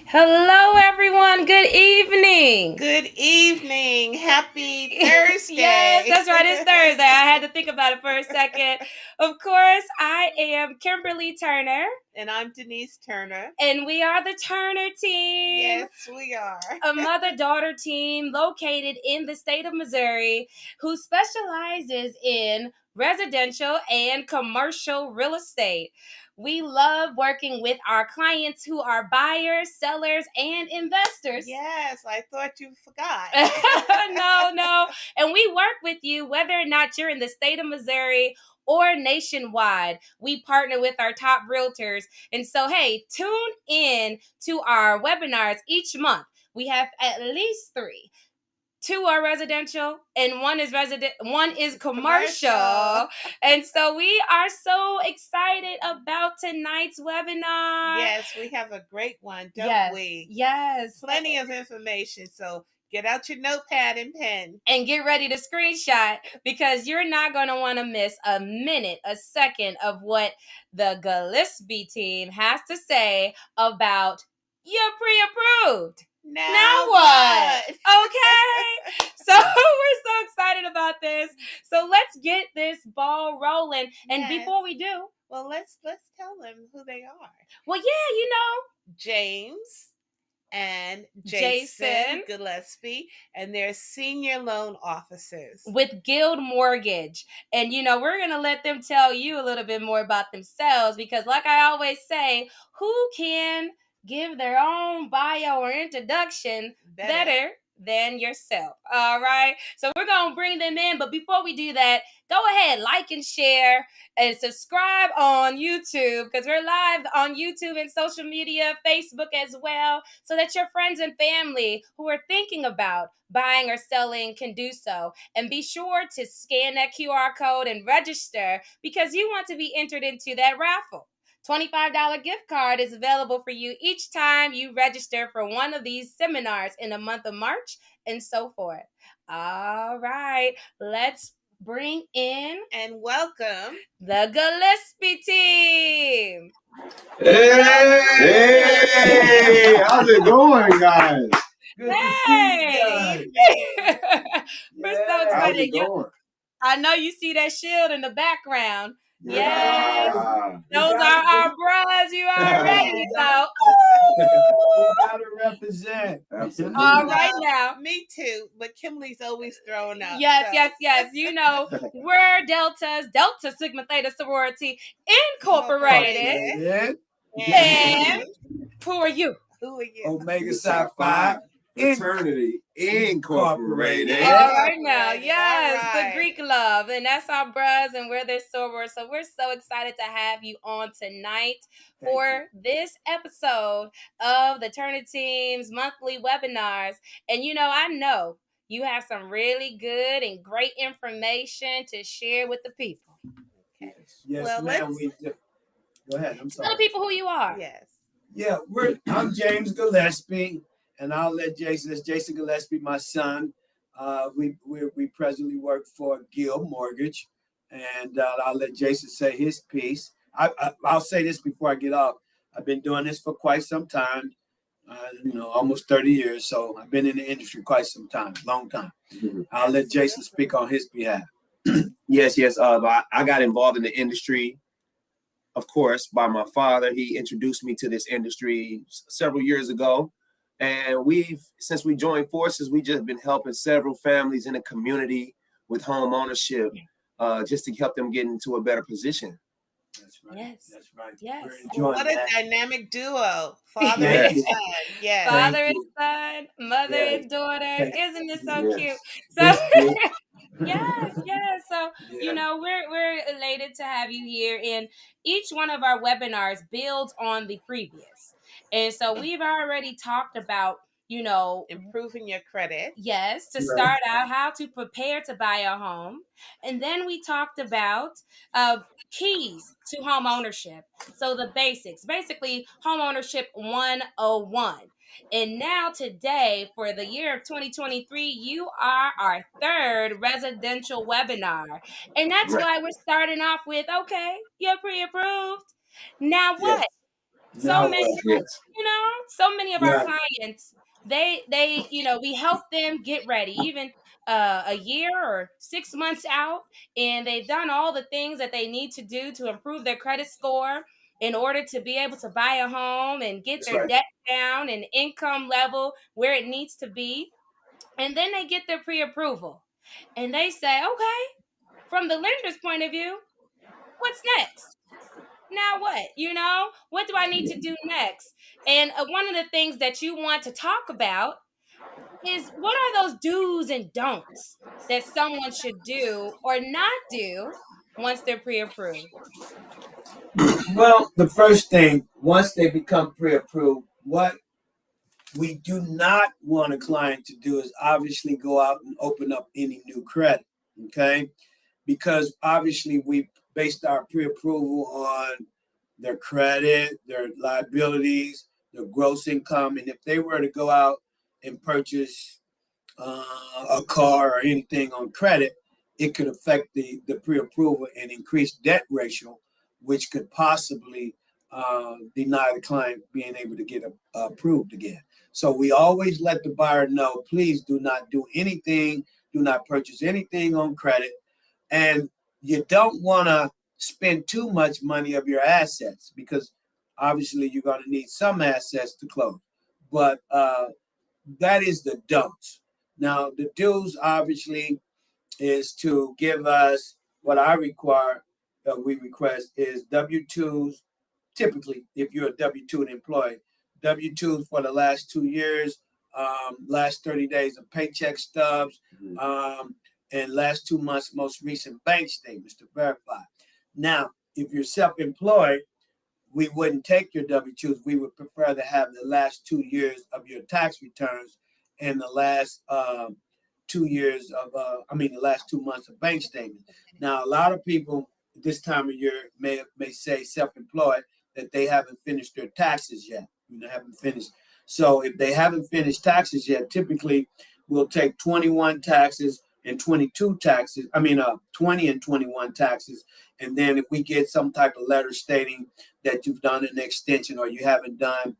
Hello, everyone. Good evening. Good evening. Happy Thursday. Yes, that's right. It's Thursday. I had to think about it for a second. Of course, I am Kimberly Turner. And I'm Denise Turner. And we are the Turner team. Yes, we are. A mother-daughter team located in the state of Missouri who specializes in residential and commercial real estate. We love working with our clients who are buyers, sellers, and investors. Yes, I thought you forgot. No. And we work with you whether or not you're in the state of Missouri or nationwide. We partner with our top realtors. And so, hey, tune in to our webinars each month. We have at least 3. 2 are residential and one is commercial. And so we are so excited about tonight's webinar. Yes, we have a great one, don't we? Yes. Plenty of information. So get out your notepad and pen. And get ready to screenshot because you're not going to want to miss a minute, a second of what the Gillespie team has to say about you're pre-approved. Now what? Okay. So we're so excited about this. So let's get this ball rolling. And Yes. before we do, well, let's tell them who they are. Well, yeah, James and Jason Gillespie, and they're senior loan officers with Guild Mortgage. And we're going to let them tell you a little bit more about themselves because like I always say, who can give their own bio or introduction better than yourself? All right. So we're going to bring them in. But before we do that, go ahead, like and share and subscribe on YouTube because we're live on YouTube and social media, Facebook as well, so that your friends and family who are thinking about buying or selling can do so. And be sure to scan that QR code and register because you want to be entered into that raffle. $25 gift card is available for you each time you register for one of these seminars in the month of March and so forth. All right, let's bring in and welcome the Gillespie team. Hey, how's it going, guys? Good to see you guys. We're so excited. How's it going? I know you see that shield in the background. Yeah. Those are our bros. You already know. We gotta represent. Absolutely. All right now. Me too, but Kimberly's always throwing up. Yes. We're Delta Sigma Theta Sorority Incorporated. And who are you? Omega Psi Phi Fraternity Incorporated. All right now, yes, the Greek love, and that's our bros, and we're their soror. So we're so excited to have you on tonight for this episode of the Turner Team's monthly webinars. And I know you have some really good and great information to share with the people. Okay. Yes, ma'am. Go ahead. I'm sorry. Tell the people who you are. Yes. Yeah, I'm James Gillespie, and I'll let Jason Gillespie, my son. We presently work for Guild Mortgage, and I'll let Jason say his piece. I'll say this before I get off. I've been doing this for quite some time, almost 30 years. So I've been in the industry quite some time, long time. Mm-hmm. I'll let Jason speak on his behalf. Yes. I got involved in the industry, of course, by my father. He introduced me to this industry several years ago. And since we joined forces, we just been helping several families in the community with home ownership, just to help them get into a better position. That's right. Yes. That's right. Yes. What a dynamic duo. Father and son. Yes. Father and son, mother and daughter. Isn't it so cute? So yes. So, we're elated to have you here. And each one of our webinars builds on the previous. And so we've already talked about, improving your credit. Yes, to start out, how to prepare to buy a home. And then we talked about keys to home ownership. So the basics, basically home ownership 101. And now today, for the year of 2023, you are our third residential webinar. And that's why we're starting off with, okay, you're pre-approved. Now what? So Now many, what? Yes. so many of our Yeah, clients, we help them get ready, even a year or 6 months out, and they've done all the things that they need to do to improve their credit score in order to be able to buy a home and get that's their right. debt down and income level where it needs to be. And then they get their pre-approval. And they say, okay, from the lender's point of view, what's next? Now what? What do I need to do next? And one of the things that you want to talk about is, what are those do's and don'ts that someone should do or not do once they're pre-approved? Well, the first thing, once they become pre-approved, what we do not want a client to do is obviously go out and open up any new credit, okay? Because obviously we based our pre-approval on their credit, their liabilities, their gross income, and if they were to go out and purchase a car or anything on credit, it could affect the pre-approval and increase debt ratio, which could possibly deny the client being able to get approved again. So we always let the buyer know, please do not do anything, do not purchase anything on credit, and you don't want to spend too much money of your assets because obviously you're going to need some assets to close. But that is the don'ts. Now, the do's obviously is to give us what I require, we request is W-2s. Typically, if you're a W-2 employee, W-2s for the last 2 years, last 30 days of paycheck stubs, and last 2 months most recent bank statements to verify. Now, if you're self-employed, we wouldn't take your W-2s. We would prefer to have the last 2 years of your tax returns and the last 2 years of, the last 2 months of bank statements. Now, a lot of people this time of year may say self-employed that they haven't finished their taxes yet. Haven't finished. So if they haven't finished taxes yet, typically we'll take 21 taxes and 22 taxes. 20 and 21 taxes. And then if we get some type of letter stating that you've done an extension or you haven't done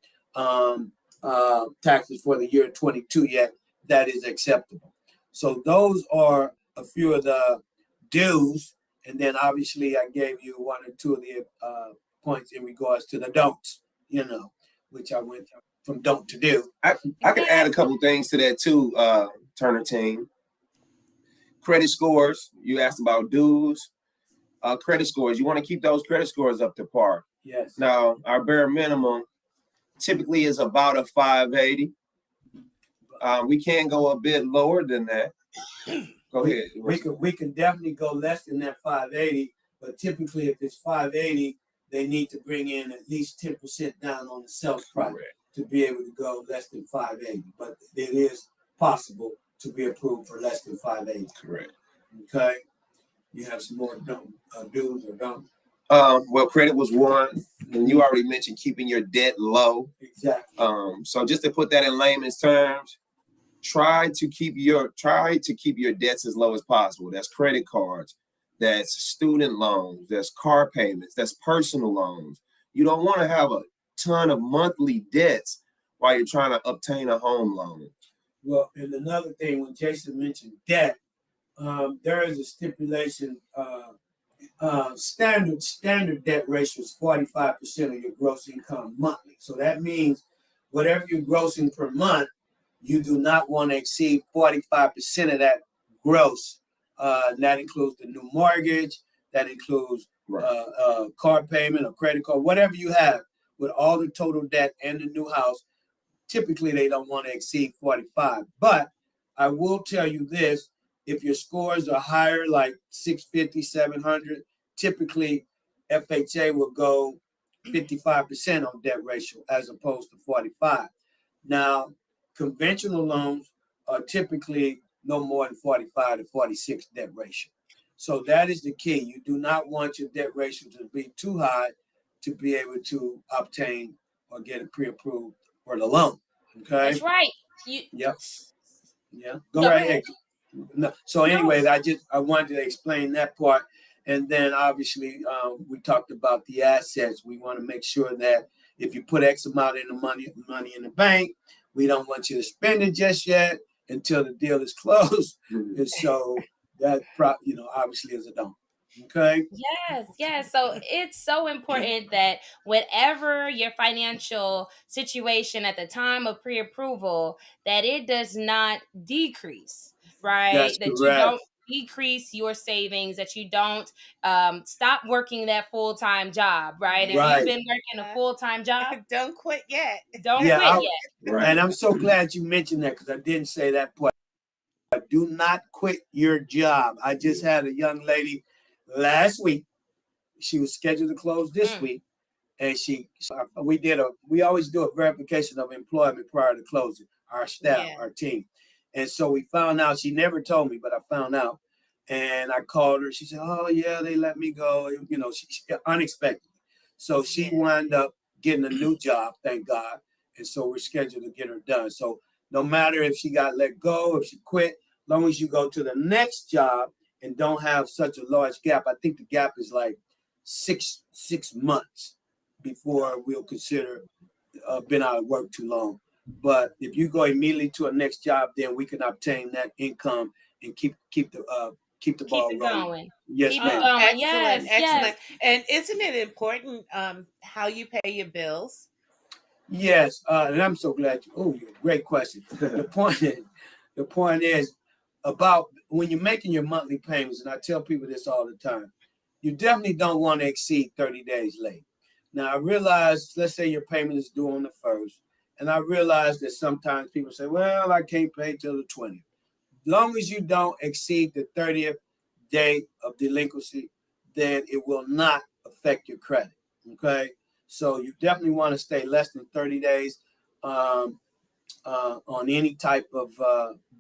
taxes for the year 22 yet, that is acceptable. So those are a few of the do's. And then obviously I gave you one or two of the points in regards to the don'ts, which I went from don't to do. I could add a couple things to that too, Turner team. Credit scores, you asked about dues. Credit scores, you want to keep those credit scores up to par. Yes. Now, our bare minimum typically is about a 580. We can go a bit lower than that. Go ahead. We can definitely go less than that 580, but typically if it's 580, they need to bring in at least 10% down on the sales price to be able to go less than 580. But it is possible to be approved for less than 580. Correct. Okay. You have some more do's or don'ts? Well, credit was one, and you already mentioned keeping your debt low. Exactly. So just to put that in layman's terms, try to keep your debts as low as possible. That's credit cards, that's student loans, that's car payments, that's personal loans. You don't want to have a ton of monthly debts while you're trying to obtain a home loan. Well, and another thing, when Jason mentioned debt, there is a stipulation. Standard debt ratio is 45% of your gross income monthly. So that means whatever you're grossing per month, you do not want to exceed 45% of that gross. And that includes the new mortgage, that includes car payment or credit card, whatever you have with all the total debt and the new house. Typically, they don't want to exceed 45. But I will tell you this, if your scores are higher, like 650, 700, typically FHA will go 55% on debt ratio as opposed to 45. Now, conventional loans are typically no more than 45 to 46 debt ratio. So that is the key. You do not want your debt ratio to be too high to be able to obtain or get it pre-approved for the loan. Okay. That's right. Yep. Yeah. Go right ahead. No. So anyways, I wanted to explain that part. And then obviously we talked about the assets. We want to make sure that If you put X amount in the money in the bank, we don't want you to spend it just yet until the deal is closed. And so that, obviously is a don't. Okay. Yes, yes. So it's so important that whatever your financial situation at the time of pre-approval, that it does not decrease, right? That's That you correct. don't decrease your savings, that you don't stop working that full-time job, right? If you've Right. been working a full-time job, Don't quit yet. don't Yeah. quit yet. Right. And I'm so glad you mentioned that because I didn't say that part. Do not quit your job. I just had a young lady last week. She was scheduled to close this week, and we always do a verification of employment prior to closing. Our staff, our team, and so we found out. She never told me, but I found out, and I called her. She said, "Oh yeah, they let me go." She unexpectedly. So she wound up getting a new job, thank God, and so we're scheduled to get her done. So no matter if she got let go, if she quit, as long as you go to the next job and don't have such a large gap. I think the gap is like six months before we'll consider been out of work too long. But if you go immediately to a next job, then we can obtain that income and keep the ball rolling. Going. Yes, Keep ma'am. it going. Excellent, Yes, excellent. yes. And isn't it important how you pay your bills? Yes, and I'm so glad great question. The point is about when you're making your monthly payments, and I tell people this all the time, you definitely don't want to exceed 30 days late. Now I realize, let's say your payment is due on the 1st, and I realize that sometimes people say, well, I can't pay till the 20th. As long as you don't exceed the 30th day of delinquency, then it will not affect your credit. Okay. So you definitely want to stay less than 30 days on any type of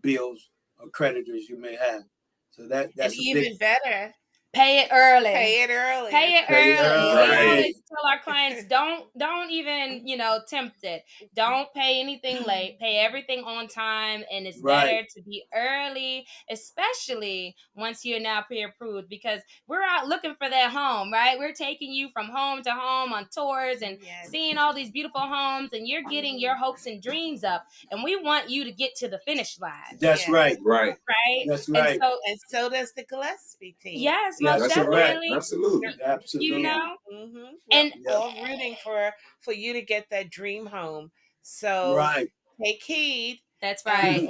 bills or creditors you may have. So that's and even better, pay it early. Pay it early. Pay it Pay it early. early. We always tell our clients, don't even, tempt it. Don't pay anything late. Pay everything on time. And it's better to be early, especially once you're now pre-approved, because we're out looking for that home, right? We're taking you from home to home on tours and seeing all these beautiful homes, and you're getting your hopes and dreams up. And we want you to get to the finish line. That's right. Right. That's right. And so does the Gillespie team. Yes, most definitely. Absolutely. Absolutely. And all rooting for you to get that dream home. So take heed. That's right.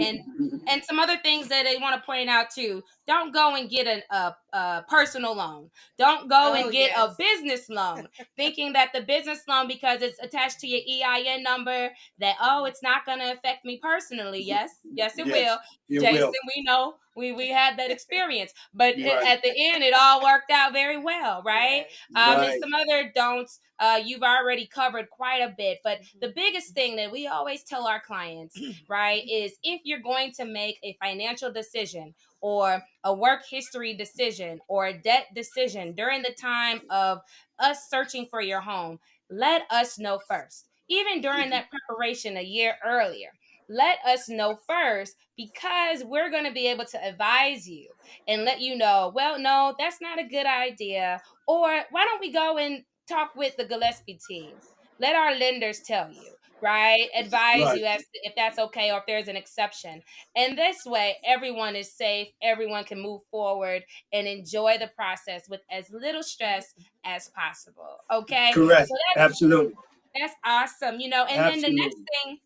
And some other things that they want to point out too. Don't go and get a personal loan. Don't go and get a business loan, thinking that the business loan, because it's attached to your EIN number, that it's not going to affect me personally. Yes, it will. Jason, we know we had that experience, but at the end, it all worked out very well, right? And some other don'ts you've already covered quite a bit, but the biggest thing that we always tell our clients, right, is if you're going to make a financial decision or a work history decision or a debt decision during the time of us searching for your home, let us know first. Even during that preparation a year earlier, let us know first, because we're going to be able to advise you and let you know, well, no, that's not a good idea. Or why don't we go and talk with the Gillespie team? Let our lenders tell you, right? Advise you as to if that's okay or if there's an exception. And this way, everyone is safe. Everyone can move forward and enjoy the process with as little stress as possible. Okay? Correct. So Absolutely. That's awesome. And then the next thing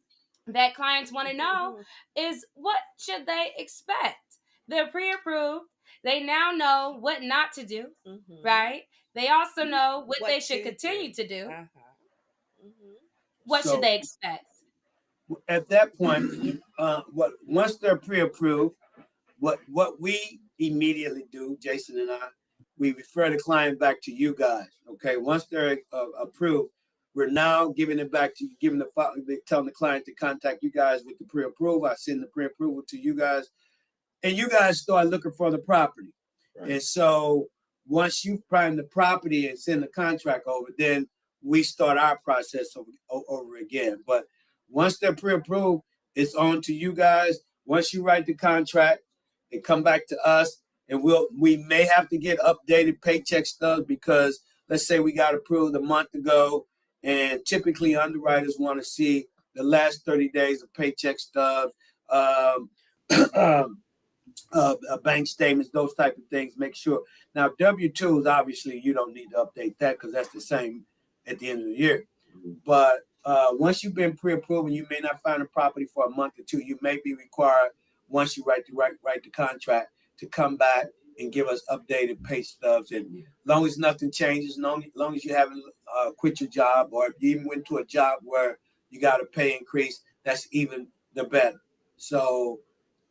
that clients want to know is, what should they expect? They're pre-approved. They now know what not to do, right? They also know what they should continue to do. What should they expect? At that point, once they're pre-approved, what we immediately do, Jason and I, we refer the client back to you guys. Okay, once they're approved, we're now giving it back to you, telling the client to contact you guys with the pre-approval. I send the pre-approval to you guys, and you guys start looking for the property. And so once you prime the property and send the contract over, then we start our process over again. But once they're pre-approved, it's on to you guys. Once you write the contract, they come back to us, and we may have to get updated paycheck stubs, because let's say we got approved a month ago And typically underwriters want to see the last 30 days of paycheck stubs, um, bank statements, those type of things. Make sure. Now, W-2s, obviously, you don't need to update that because that's the same at the end of the year. But once you've been pre-approved and you may not find a property for a month or two, you may be required, once you write the contract, to come back and give us updated pay stubs. And as long as nothing changes, long as you haven't quit your job, or if you even went to a job where you got a pay increase, that's even the better. So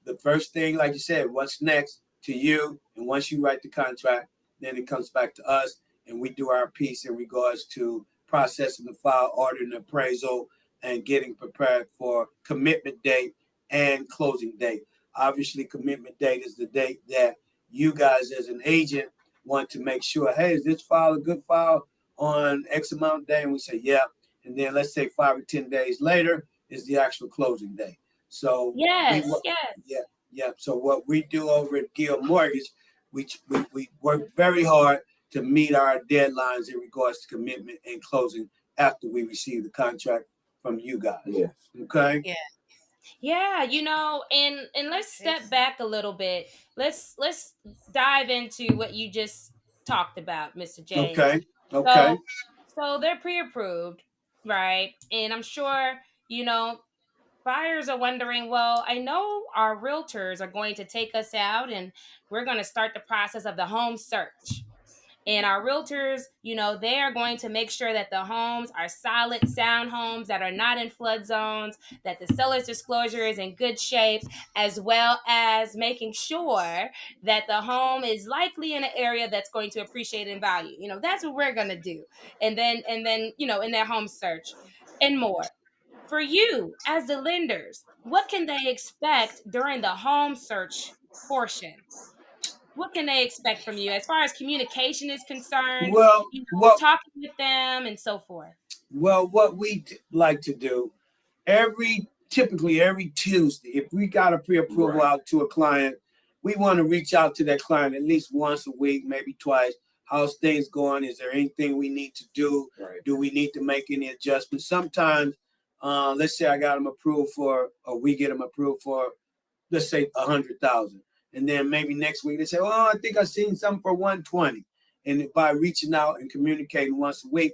the first thing, like you said, what's next to you, and once you write the contract, then it comes back to us, and we do our piece in regards to processing the file, ordering the appraisal, and getting prepared for commitment date and closing date. Obviously, commitment date is the date that you guys as an agent want to make sure, hey, is this file a good file on X amount day? And we say, yeah. And then let's say 5 or 10 days later is the actual closing day. So yes. yeah. So what we do over at Gill Mortgage, we work very hard to meet our deadlines in regards to commitment and closing after we receive the contract from you guys. Yes. Okay. Yeah. Yeah, and let's step back a little bit. Let's dive into what you just talked about, Mr. James. Okay. Okay. So they're pre-approved, right? And I'm sure, buyers are wondering, well, I know our realtors are going to take us out and we're going to start the process of the home search. And our realtors, they are going to make sure that the homes are solid, sound homes that are not in flood zones, that the seller's disclosure is in good shape, as well as making sure that the home is likely in an area that's going to appreciate in value. That's what we're going to do. And then, in their home search and more. For you, as the lenders, what can they expect during the home search portion? What can they expect from you as far as communication is concerned? Well, Talking with them and so forth. Well, what we like to do typically every Tuesday, if we got a pre-approval out to a client, we want to reach out to that client at least once a week, maybe twice. How's things going? Is there anything we need to do? Right. Do we need to make any adjustments? Sometimes, let's say I got them approved for, or we get them approved for, let's say 100,000, and then maybe next week they say, "Oh, I think I seen something for 120," and by reaching out and communicating once a week,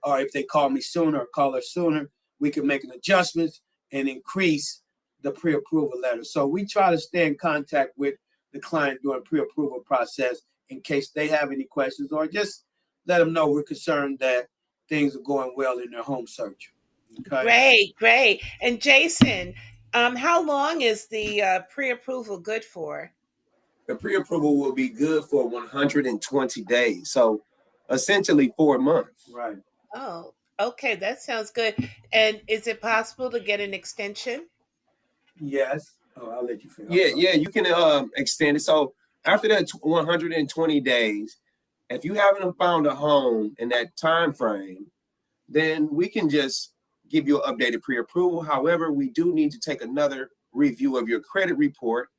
or if they call me sooner or call us sooner, we can make an adjustment and increase the pre-approval letter. So we try to stay in contact with the client during pre-approval process in case they have any questions, or just let them know we're concerned that things are going well in their home search. Okay. Great. And Jason, how long is the pre-approval good for? The pre-approval will be good for 120 days. So essentially 4 months. Right. Oh, okay. That sounds good. And is it possible to get an extension? Yes. Oh, I'll let you finish. Yeah, you can extend it. So after that 120 days, if you haven't found a home in that time frame, then we can just give you an updated pre-approval. However, we do need to take another review of your credit report,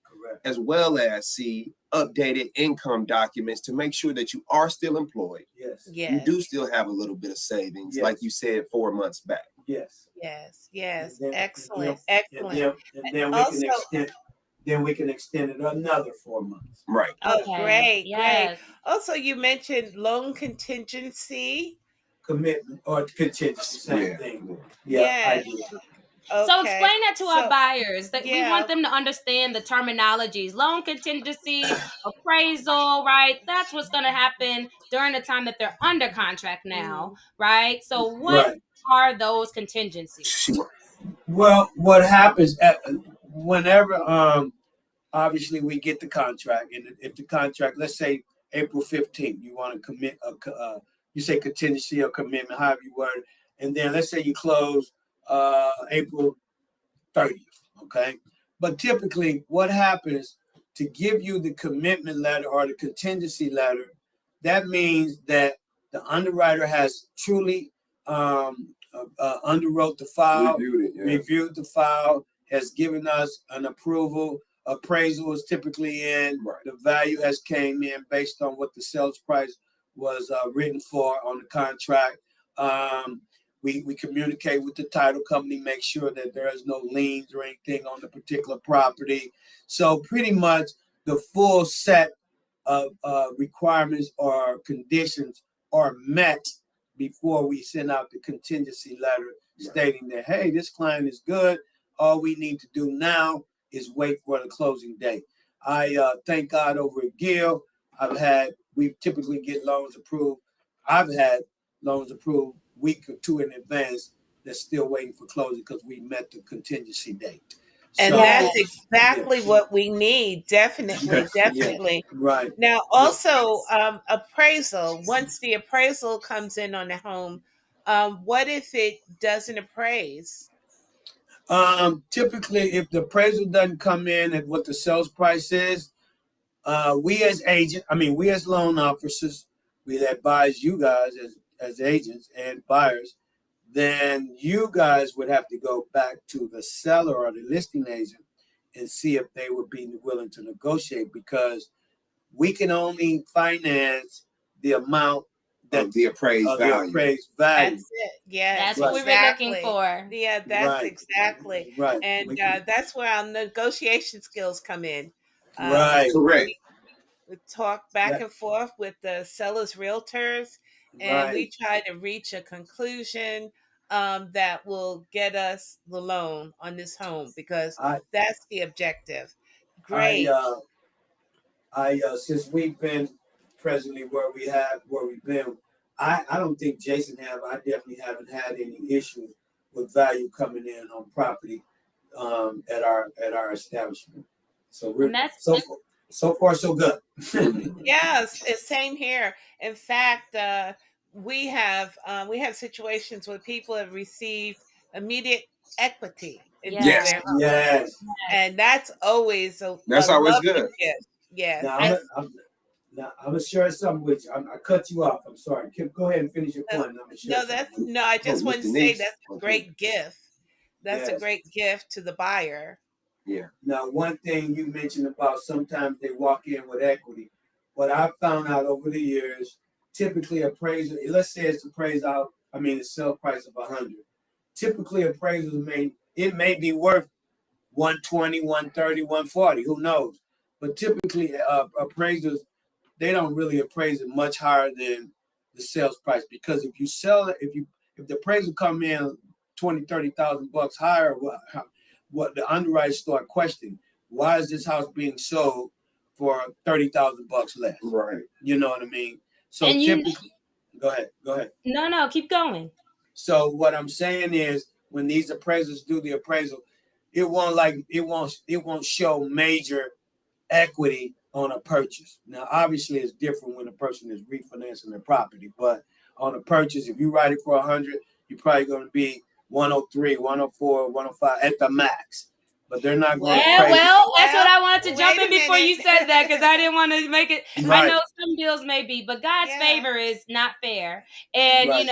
as well as see updated income documents to make sure that you are still employed. Yes. You do still have a little bit of savings, like you said 4 months back. Yes. Excellent. And then we can extend. Then we can extend it another 4 months. Right. Oh, Okay. Great. Also, you mentioned loan contingency. Commitment or contingency, same thing. I do. Okay. So explain that to our buyers. That we want them to understand the terminologies. Loan contingency, appraisal, right? That's what's going to happen during the time that they're under contract now, right? So what are those contingencies? Well, what happens whenever obviously we get the contract, and if the contract, let's say April 15th, you want to commit you say contingency or commitment, however you word it, and then let's say you close April 30th, okay? But typically what happens to give you the commitment letter or the contingency letter, that means that the underwriter has truly underwrote the file, reviewed the file, has given us an approval. Appraisal is typically in. The value has came in based on what the sales price was written for on the contract. We communicate with the title company, make sure that there is no liens or anything on the particular property. So pretty much the full set of requirements or conditions are met before we send out the contingency letter stating that, hey, this client is good. All we need to do now is wait for the closing date. I thank God over at Gill. We typically get loans approved. I've had loans approved week or two in advance that's still waiting for closing because we met the contingency date. And So, that's Yes. exactly what we need. Definitely, definitely. right. Now, also, appraisal. Once the appraisal comes in on the home, what if it doesn't appraise? Typically, if the appraisal doesn't come in at what the sales price is, we as loan officers, we advise you guys as agents and buyers, then you guys would have to go back to the seller or the listing agent and see if they would be willing to negotiate, because we can only finance the amount of the appraised value. That's it. Yes, That's what we were looking exactly. for. Yeah, that's Right. exactly. Right. And that's where our negotiation skills come in. Right. Correct. We talk back Yeah. and forth with the sellers' realtors, and we Right. try to reach a conclusion that will get us the loan on this home, because I that's the objective. I Great. Since we've been presently where we've been, I don't think Jason have. I definitely haven't had any issues with value coming in on property at our establishment. So we're And that's so far so good. Yes, it's same here. In fact, we have situations where people have received immediate equity into yes. Yes. their home, Yes. and that's always a That's always lovely good. gift. Yes. Now I, I'm gonna share something with you. I cut you off. I'm sorry. Go ahead and finish your No, point. I'm gonna share no, something. that's no. I Oh, just want Mr. to say Neese. that's a Okay. great gift. That's a Yes. great gift to the buyer. Yeah. Now, one thing you mentioned about sometimes they walk in with equity. What I've found out over the years, typically appraiser, let's say it's appraised out, the sale price of 100. Typically appraisers may be worth 120, 130, 140, who knows? But typically appraisers, they don't really appraise it much higher than the sales price, because if you sell it, if the appraisal come in 20, 30,000 bucks higher, what the underwriters start questioning, why is this house being sold for 30,000 bucks less? Right. You know what I mean? So and you typically, go ahead. no, keep going. So what I'm saying is, when these appraisers do the appraisal, it won't show major equity on a purchase. Now, obviously, it's different when a person is refinancing their property, but on a purchase, if you write it for 100, you're probably going to be 103, 104, 105 at the max. But they're not going to Well, Yeah, appraise it. well, that's what well, I wanted to jump wait in a before you minute. said that, because I didn't want to make it. I Right, know some deals may be, but God's Yeah. favor is not fair. And right.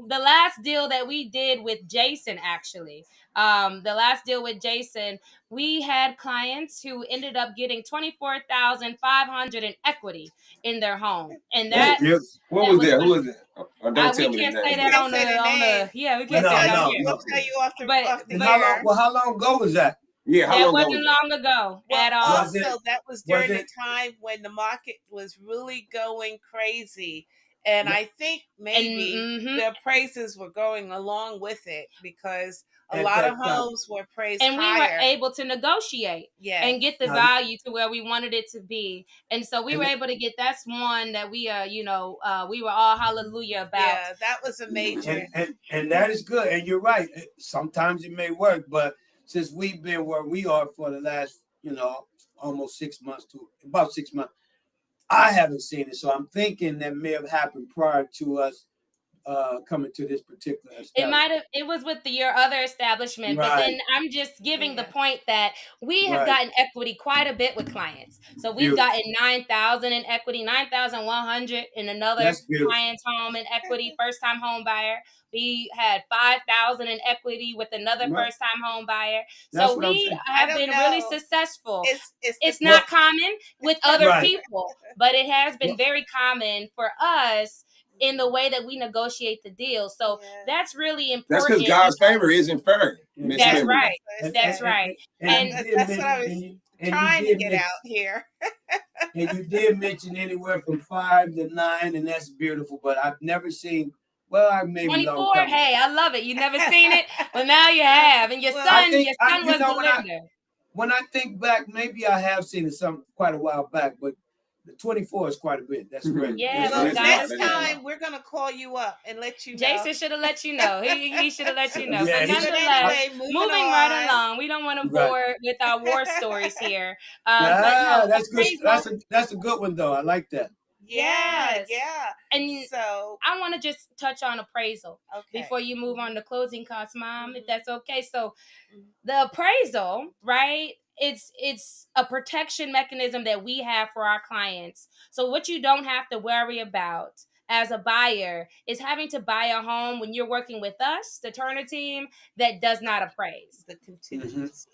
the last deal that we did with Jason, actually, the last deal with Jason, we had clients who ended up getting 24,500 in equity in their home, and That's that beautiful. What that was was that? Who was that? Don't we tell me the can't say name. that Can't on say the the name. yeah, we We'll can't say tell that on you. here. We'll tell you off the But off the but air. How long ago was that? Yeah. How that long ago wasn't was that? long ago Well, at all. Was it also that was was during the it time when the market was really going crazy, and I think maybe And the appraisers were going along with it, because a at lot of that time? homes were appraised and we were higher. able to negotiate Yes. and get the Now, value to where we wanted it to be, and so we were and able to get. That's one that we we were all hallelujah about. Yeah, that was a major. and that is good. And you're right. Sometimes it may work, but since we've been where we are for the last, almost 6 months to about 6 months, I haven't seen it. So I'm thinking that may have happened prior to us coming to this particular establishment. It was with your other establishment, but Right, then I'm just giving the Yeah. point that we have right. gotten equity quite a bit with clients. So we've Beautiful. gotten 9,000 in equity, 9,100 in another That's beautiful. client's home in equity, first time home buyer. We had 5,000 in equity with another Right. first time home buyer. That's So what I'm we saying. I have don't been really know. successful. It's It's Well, not common with other right. people, but it has been Well, very common for us in the way that we negotiate the deal. So that's really That's important. because God's favor isn't fair. Miss That's Kimberly. right. That's right. And That's what I was trying to get out here. And you did mention anywhere from 5 to 9, and that's beautiful. But I've never seen. Well, I maybe 24. Hey, I love it. You never seen it? Well, now you have. And your Well, son you was know, the lender. When I think back, maybe I have seen it quite a while back, but the 24 is quite a bit. That's great. Yeah, Well, well, next time we're gonna call you up and let you know. Jason should have let you know. He should have let you know. Yeah, But nonetheless, moving right along. We don't want to bore with our war stories here. But no, that's good. That's a good one though. I like that. Yeah. And so I want to just touch on appraisal before you move on to closing costs, Mom, if that's okay. So the appraisal, right? It's a protection mechanism that we have for our clients. So what you don't have to worry about as a buyer is having to buy a home when you're working with us, the Turner team, that does not appraise. The contingency.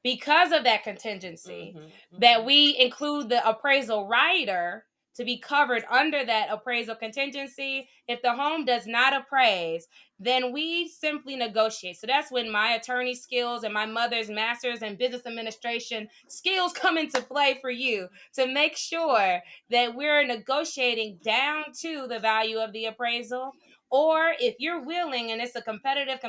Because of that contingency, that we include the appraisal rider to be covered under that appraisal contingency. If the home does not appraise, then we simply negotiate. So that's when my attorney skills and my mother's master's in business administration skills come into play for you to make sure that we're negotiating down to the value of the appraisal. Or if you're willing, and it's a competitive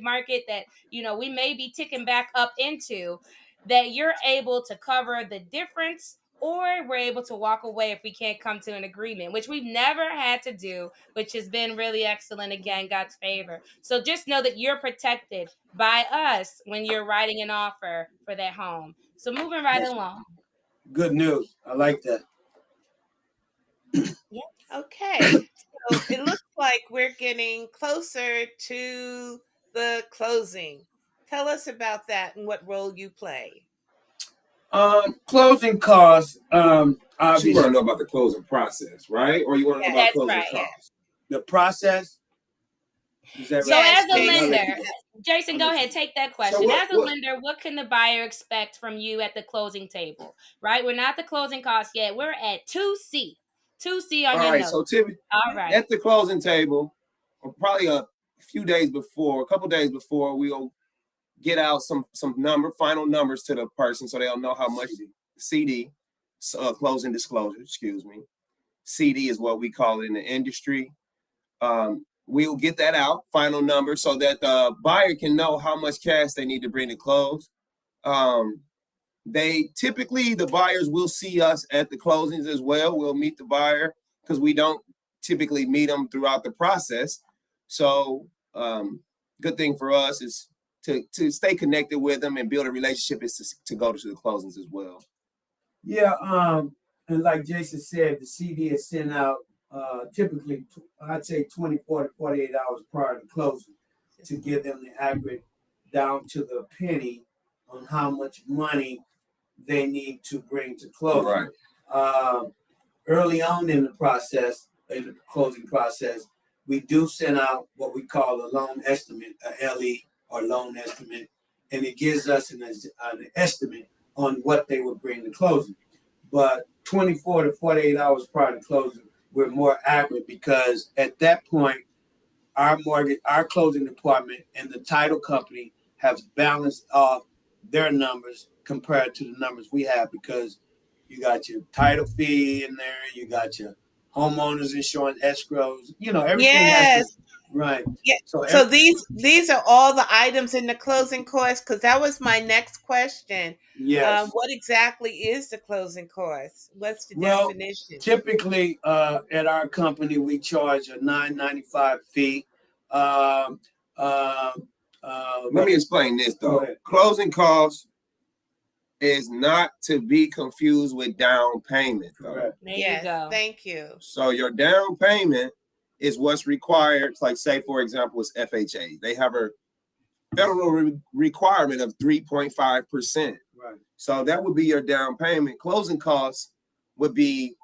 market that, we may be ticking back up into, that you're able to cover the difference, or we're able to walk away if we can't come to an agreement, which we've never had to do, which has been really excellent. Again, God's favor. So just know that you're protected by us when you're writing an offer for that home. So moving right along. Good news. I like that. Yeah. Okay. So it looks like we're getting closer to the closing. Tell us about that and what role you play. Closing costs. Obviously, you want to know about the closing process, right? Or you want to know about closing costs? The process. Is that so right? as a lender, Jason, go ahead, take that question. As a lender, what can the buyer expect from you at the closing table? Right? We're not at the closing costs yet. We're at 2C. 2C on your notes. So typically, at the closing table, or probably a couple days before, we'll get out some final numbers to the person so they'll know how much CD, closing disclosure, CD is what we call it in the industry. We'll get that out, final number, so that the buyer can know how much cash they need to bring to close. The buyers will see us at the closings as well. We'll meet the buyer because we don't typically meet them throughout the process. So good thing for us is to stay connected with them and build a relationship is to go to the closings as well. Yeah, and like Jason said, the CD is sent out typically, I'd say 24 to 48 hours prior to closing to give them the accurate down to the penny on how much money they need to bring to closing. Right. Early on in the process, in the closing process, we do send out what we call a loan estimate, a LE or loan estimate, and it gives us an estimate on what they will bring to closing. But 24 to 48 hours prior to closing, we're more accurate because at that point, our closing department and the title company have balanced off their numbers compared to the numbers we have, because you got your title fee in there, you got your homeowners insurance, escrows, everything. Yes. Right. Yeah. So these are all the items in the closing cost, because that was my next question. Yes. What exactly is the closing cost? What's the definition? Typically, at our company, we charge a $9.95 fee. Let me explain this though. Closing costs is not to be confused with down payment. There you go. Thank you. So your down payment is what's required. Like, say, for example, it's FHA. They have a federal requirement of 3.5%. Right. So that would be your down payment. Closing costs would be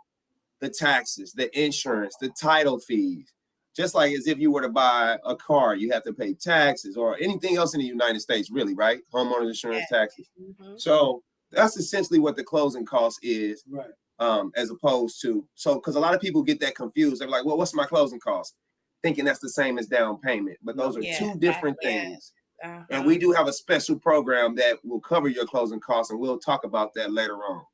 the taxes, the insurance, the title fees. Just like as if you were to buy a car, you have to pay taxes, or anything else in the United States, really, right? Homeowners insurance, taxes. So that's essentially what the closing cost is. Right. as opposed to because a lot of people get that confused. They're like, well, what's my closing cost? Thinking that's the same as down payment, but those are two different things. And we do have a special program that will cover your closing costs, and we'll talk about that later on.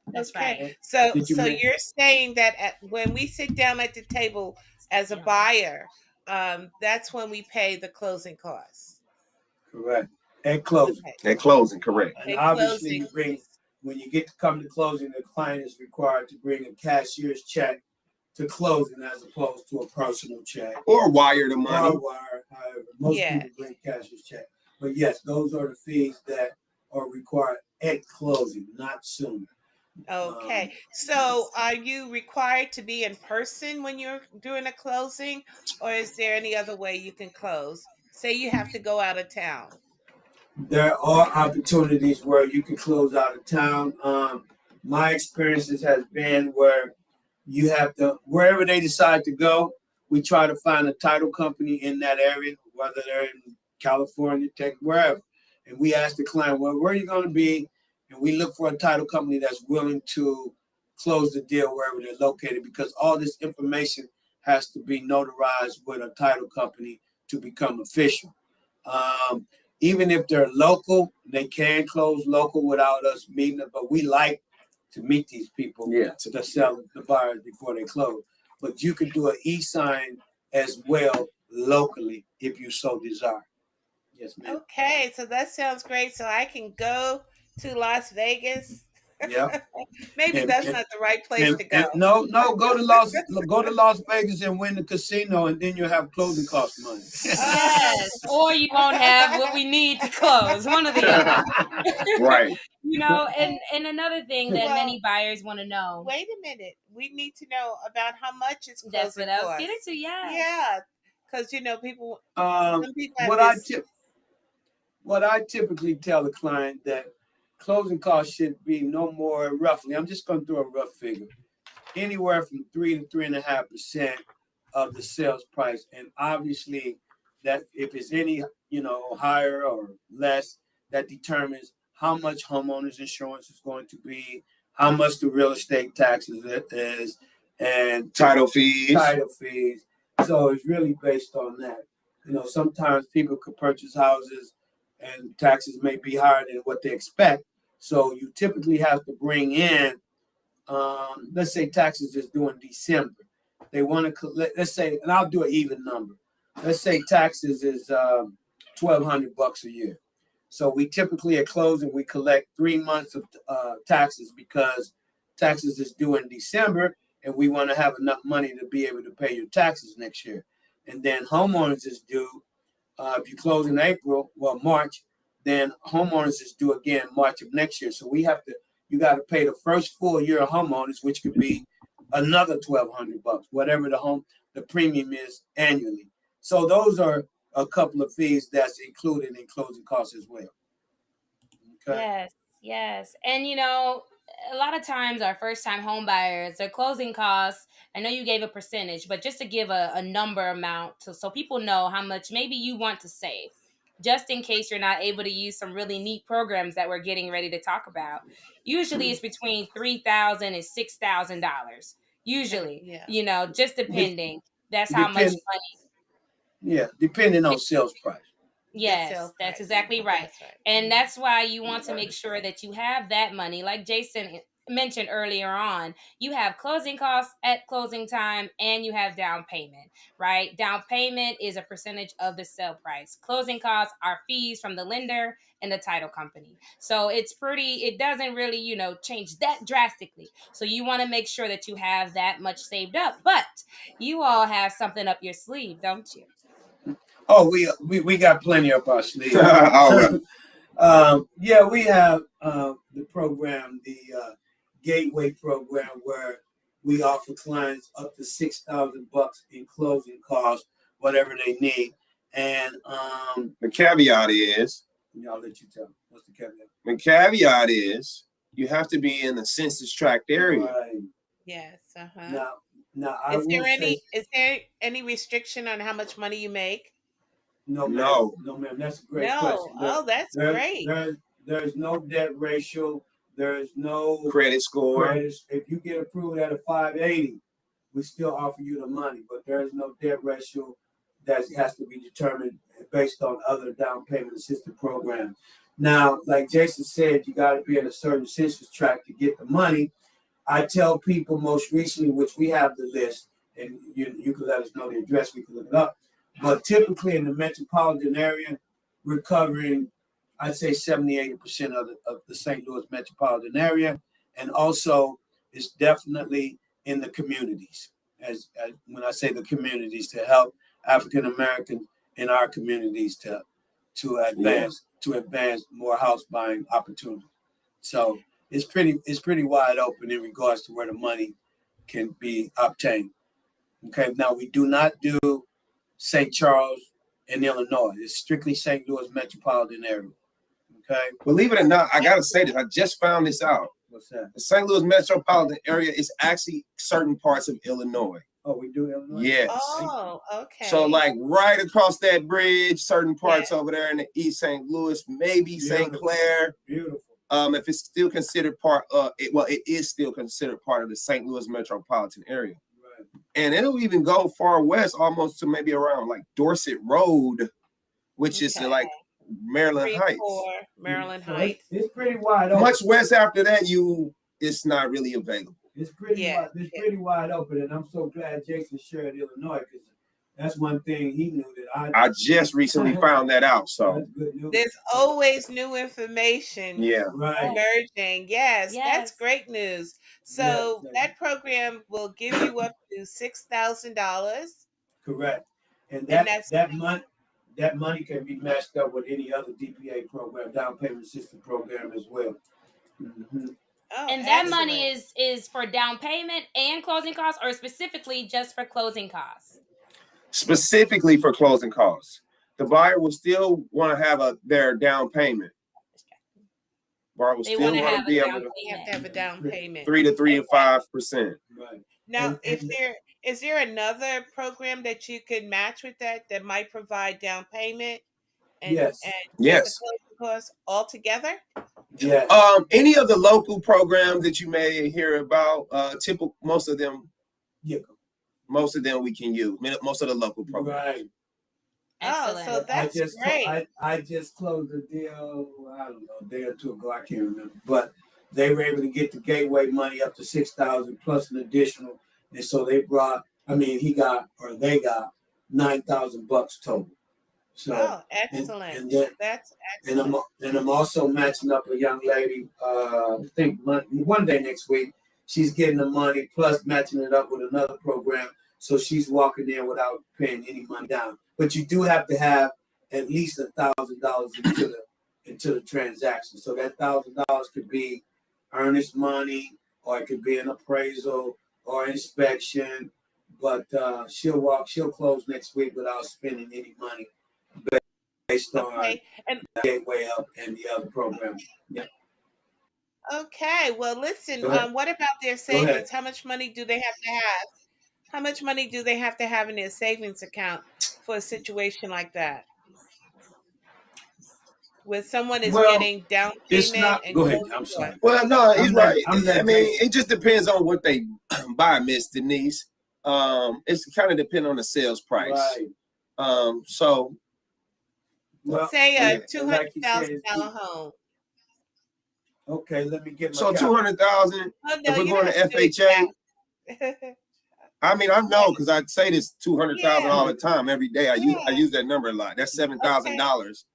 That's right. So you're saying that when we sit down at the table as a buyer, that's when we pay the closing costs. Correct. At closing. Okay. At closing, correct. And obviously, when you get to come to closing, the client is required to bring a cashier's check to closing as opposed to a personal check. Or wire the money. Or wire, however. Most people bring cashier's check. But yes, those are the fees that are required at closing, not sooner. Okay. So are you required to be in person when you're doing a closing, or is there any other way you can close? Say you have to go out of town. There are opportunities where you can close out of town. My experiences has been where you have to, wherever they decide to go, we try to find a title company in that area, whether they're in California, Texas, wherever. And we ask the client, well, where are you going to be? And we look for a title company that's willing to close the deal wherever they're located, because all this information has to be notarized with a title company to become official. Even if they're local, they can close local without us meeting them, but we like to meet these people to sell the buyers before they close. But you can do an e-sign as well locally if you so desire. Yes, ma'am. Okay, so that sounds great. So I can go to Las Vegas. Yeah. Maybe that's not the right place to go. No, go to Las Vegas and win the casino, and then you'll have closing cost money. Yes, or you won't have what we need to close. One or the other. Right. You know, and another thing that many buyers want to know. Wait a minute. We need to know about how much it's closing. That's what I was getting to. Yeah, because people. Some people what I typically tell the client that closing costs should be no more, roughly, I'm just going to throw a rough figure, anywhere from 3 to 3.5% of the sales price. And obviously, that if it's any higher or less, that determines how much homeowners insurance is going to be, how much the real estate taxes is, and title fees. So it's really based on that. Sometimes people could purchase houses and taxes may be higher than what they expect. So you typically have to bring in, let's say taxes is due in December. They want to, let's say, and I'll do an even number. Let's say taxes is $1,200 a year. So we typically at closing, we collect 3 months of taxes because taxes is due in December, and we want to have enough money to be able to pay your taxes next year. And then homeowners is due. If you close in March, then homeowners is due again March of next year. So you got to pay the first full year of homeowners, which could be another $1,200, whatever the premium is annually. So those are a couple of fees that's included in closing costs as well. Okay. Yes. And a lot of times our first time home buyers, their closing costs, I know you gave a percentage, but just to give a number amount so people know how much maybe you want to save, just in case you're not able to use some really neat programs that we're getting ready to talk about. Usually it's between $3,000 and $6,000. Usually, just depending. That's how much money. Yeah, depending on sales price. Yes, that's exactly right. That's right. And that's why you want to make sure that you have that money. Like Jason mentioned earlier on, you have closing costs at closing time and you have down payment, right? Down payment is a percentage of the sale price. Closing costs are fees from the lender and the title company. So it doesn't really, change that drastically. So you want to make sure that you have that much saved up. But you all have something up your sleeve, don't you? Oh, we got plenty up our sleeve. All right. We have the program, the Gateway program, where we offer clients up to $6,000 in closing costs, whatever they need. And the caveat is, I'll let you tell. What's the caveat? The caveat is you have to be in the census tract area. Right. Yes. Uh-huh. Now, is there any restriction on how much money you make? No, ma'am. That's a great question. That's great. There's no debt ratio. There is no credit score. If you get approved at a 580, we still offer you the money, but there is no debt ratio that has to be determined based on other down payment assistance programs. Now, like Jason said, you got to be in a certain census tract to get the money. I tell people most recently, which we have the list, and you can let us know the address, we can look it up. But typically in the metropolitan area, we're covering, I'd say 70-80% of the St. Louis metropolitan area. And also, it's definitely in the communities. As when I say the communities, to help African Americans in our communities to advance more house buying opportunity. So it's pretty wide open in regards to where the money can be obtained. Okay, now we do not do St. Charles and Illinois. It's strictly St. Louis metropolitan area. Okay. Believe it or not, I gotta say this. I just found this out. What's that? The St. Louis metropolitan area is actually certain parts of Illinois. Oh, we do Illinois? Yes. Oh, okay. So like right across that bridge, certain parts over there in the East St. Louis, maybe St. Clair. Beautiful. If it's still considered part of it, well, it is still considered part of the St. Louis metropolitan area. Right. And it'll even go far west, almost to maybe around like Dorset Road, which is like Maryland Heights. Maryland So Heights. It's pretty wide open. Much west after that, it's not really available. It's pretty wide open, and I'm so glad Jason shared Illinois, because that's one thing he knew that I just recently found that out. So there's always new information. Yeah. Emerging. Yes, that's great news. So that program will give you up to $6,000. Correct. And that money can be matched up with any other DPA program, down payment assistance program as well. Mm-hmm. Oh, and that money is for down payment and closing costs, or specifically just for closing costs? Specifically for closing costs. The buyer will still want to have their down payment. Buyer will still want to be able to have a down payment. 3 to 5%. Right. Now, is there another program that you could match with that might provide down payment and yes. the closing costs all together? Yeah. Any of the local programs that you may hear about, most of them we can use. Most of the local programs. Right. Excellent. Oh, so that's great. I just closed a deal, I don't know, a day or two ago, I can't remember. But they were able to get the gateway money up to $6,000 plus an additional. And so they got $9,000 total. So, excellent. And then, that's excellent. And I'm also matching up a young lady, I think one day next week. She's getting the money plus matching it up with another program. So she's walking in without paying any money down. But you do have to have at least $1,000 into the transaction. So that $1,000 could be earnest money, or it could be an appraisal or inspection. But she'll close next week without spending any money based on the gateway up and the other program. Yeah. Okay. Well, listen. What about their savings? How much money do they have to have? How much money do they have to have in their savings account for a situation like that? Where someone is getting down payment and go ahead. I'm sorry. Well, no, he's right. I mean, it just depends on what they buy, Miss Denise. It's kind of depend on the sales price. Right. So say a $200,000 home. Okay, let me get my. So $200,000. If we're going to FHA. I mean, I know because I say this $200,000 all the time every day. I use that number a lot. That's $7,000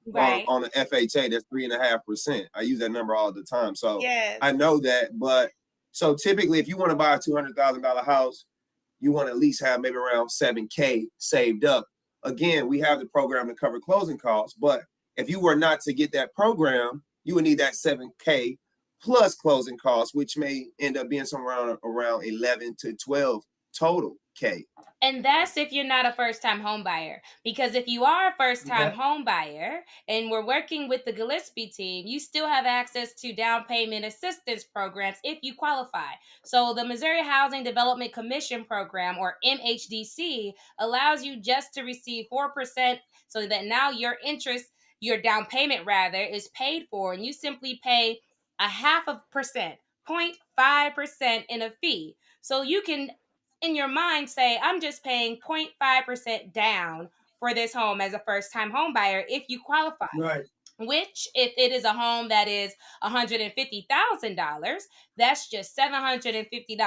on an FHA. That's 3.5%. I use that number all the time, so I know that. But so typically, if you want to buy a $200,000 house, you want to at least have maybe around $7K saved up. Again, we have the program to cover closing costs, but if you were not to get that program, you would need that $7K plus closing costs, which may end up being somewhere around 11 to 12 total K. And that's if you're not a first-time home buyer. Because if you are a first-time home buyer and we're working with the Gillespie team, you still have access to down payment assistance programs if you qualify. So the Missouri Housing Development Commission program, or MHDC, allows you just to receive 4%, so that now your down payment rather, is paid for, and you simply pay 0.5%, 0.5% in a fee. So you can, in your mind, say, I'm just paying 0.5% down for this home as a first time home buyer if you qualify. Right. Which, if it is a home that is $150,000, that's just $750,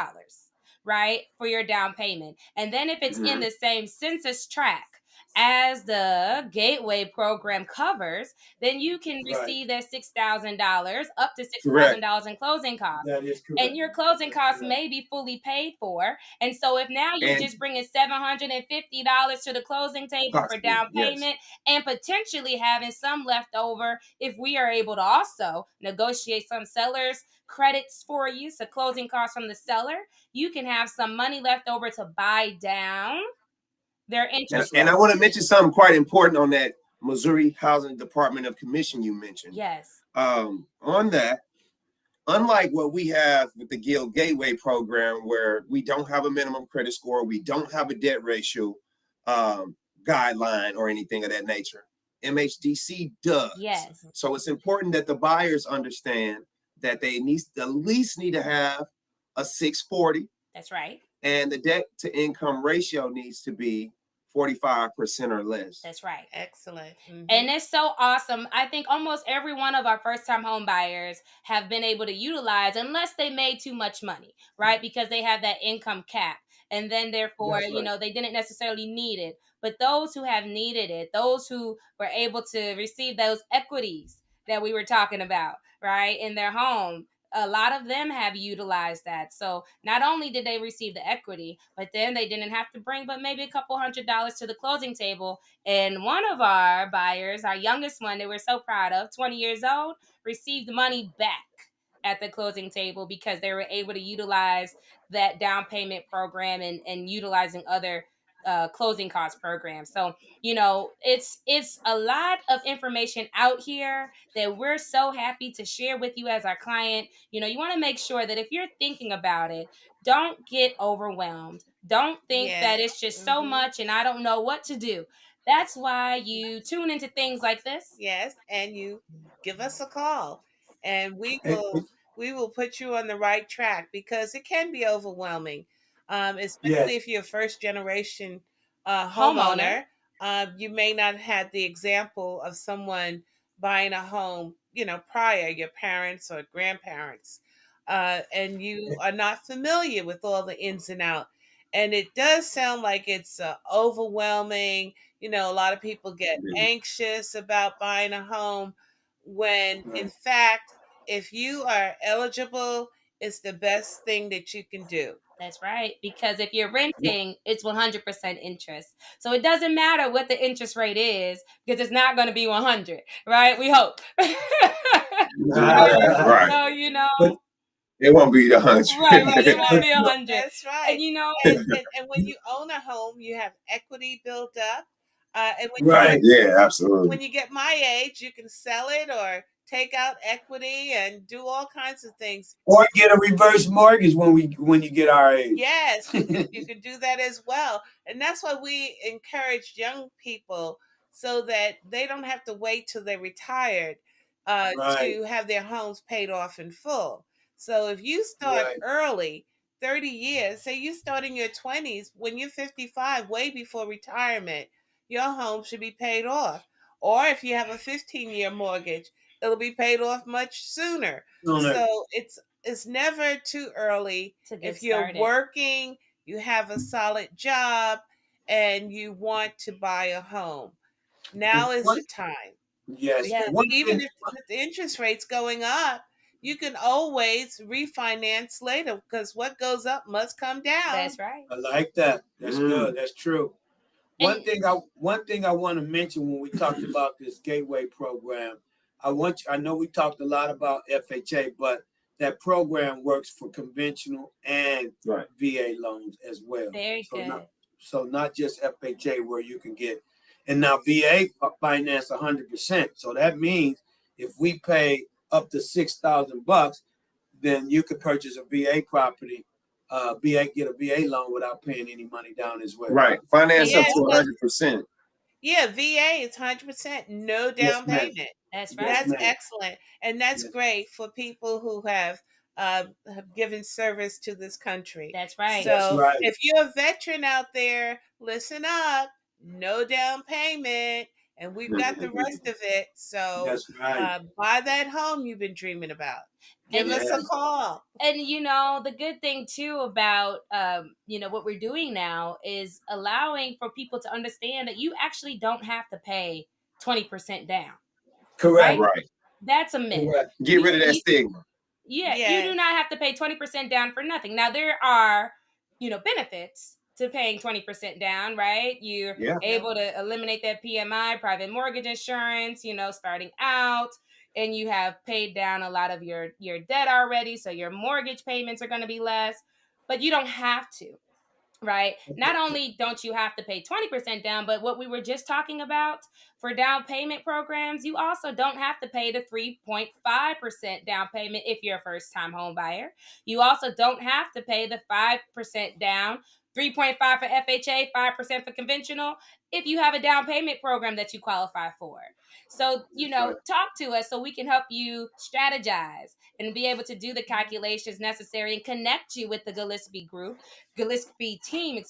right, for your down payment. And then if it's in the same census tract as the gateway program covers, then you can receive that $6,000, up to $6,000 in closing costs. That is correct. And your closing costs may be fully paid for. And so if now you're just bringing $750 to the closing table for down payment, and potentially having some left over if we are able to also negotiate some sellers credits for you, so closing costs from the seller, you can have some money left over to buy down their interest. And I want to mention something quite important on that Missouri Housing Department of Commission you mentioned. Yes. On that, unlike what we have with the Guild Gateway program, where we don't have a minimum credit score, we don't have a debt ratio guideline or anything of that nature, MHDC does. Yes. So it's important that the buyers understand that they at least need to have a 640. That's right. And the debt to income ratio needs to be 45% or less. That's right. Excellent. Mm-hmm. And it's so awesome. I think almost every one of our first-time home buyers have been able to utilize, unless they made too much money, right? Because they have that income cap. And then therefore, they didn't necessarily need it. But those who have needed it, those who were able to receive those equities that we were talking about, right, in their home, a lot of them have utilized that. So not only did they receive the equity, but then they didn't have to bring but maybe a couple $100s to the closing table. And one of our buyers, our youngest one that we're so proud of, 20 years old, received money back at the closing table because they were able to utilize that down payment program and utilizing other closing cost programs. So, it's a lot of information out here that we're so happy to share with you as our client. You want to make sure that if you're thinking about it, don't get overwhelmed. Don't think that it's just so much and I don't know what to do. That's why you tune into things like this. Yes, and you give us a call, and we will put you on the right track, because it can be overwhelming, especially if you're a first generation homeowner. You may not have the example of someone buying a home, prior, your parents or grandparents, and you are not familiar with all the ins and outs. And it does sound like it's overwhelming. A lot of people get anxious about buying a home, when in fact, if you are eligible, it's the best thing that you can do. That's right. Because if you're renting, it's 100% interest. So it doesn't matter what the interest rate is, because it's not going to be 100, right? We hope. Right. So, it won't be the 100. Right. It won't be 100. That's right. And when you own a home, you have equity built up. And when absolutely. When you get my age, you can sell it or take out equity and do all kinds of things. Or get a reverse mortgage when you get our age. Yes, you can do that as well. And that's why we encourage young people, so that they don't have to wait till they're retired to have their homes paid off in full. So if you start early, 30 years, say you start in your 20s, when you're 55, way before retirement, your home should be paid off. Or if you have a 15-year mortgage, it'll be paid off much sooner. So it's never too early. If you're started. working, you have a solid job, and you want to buy a home, now is the time. Yes. Even if the interest rate's going up, you can always refinance later, because what goes up must come down. That's right. I like that. That's good. That's true. One thing I want to mention when we talked about this gateway program, I know we talked a lot about FHA, but that program works for conventional and VA loans as well. Very good. So not just FHA, where you can get, and now VA finance 100%. So that means if we pay up to $6,000, then you could purchase a VA property, get a VA loan without paying any money down as well. Right, finance up to 100%. Yeah, VA is 100% no Yes, down ma'am. payment. That's Yes, right. That's ma'am. excellent. And that's Yes, great for people who have given service to this country. That's right. that's So right. if you're a veteran out there, listen up, no down payment, and we've got the rest of it. So That's right. buy that home you've been dreaming about. Give And us a Yes. call. and the good thing too about what we're doing now is allowing for people to understand that you actually don't have to pay 20% down, Correct. right? Right. That's a myth. Correct. Get rid you, of that you stigma. Yeah, you do Yes. not have to pay 20% down for nothing. Now there are, benefits to paying 20% down, right? You're Yeah. Yep. able to eliminate that PMI, private mortgage insurance, starting out, and you have paid down a lot of your debt already, so your mortgage payments are going to be less, but you don't have to. Right. Not only don't you have to pay 20% down, but what we were just talking about for down payment programs, you also don't have to pay the 3.5% down payment if you're a first time home buyer. You also don't have to pay the 5% down, 3.5 for FHA, 5% for conventional if you have a down payment program that you qualify for. So, That's right. talk to us so we can help you strategize and be able to do the calculations necessary and connect you with the Gillespie team,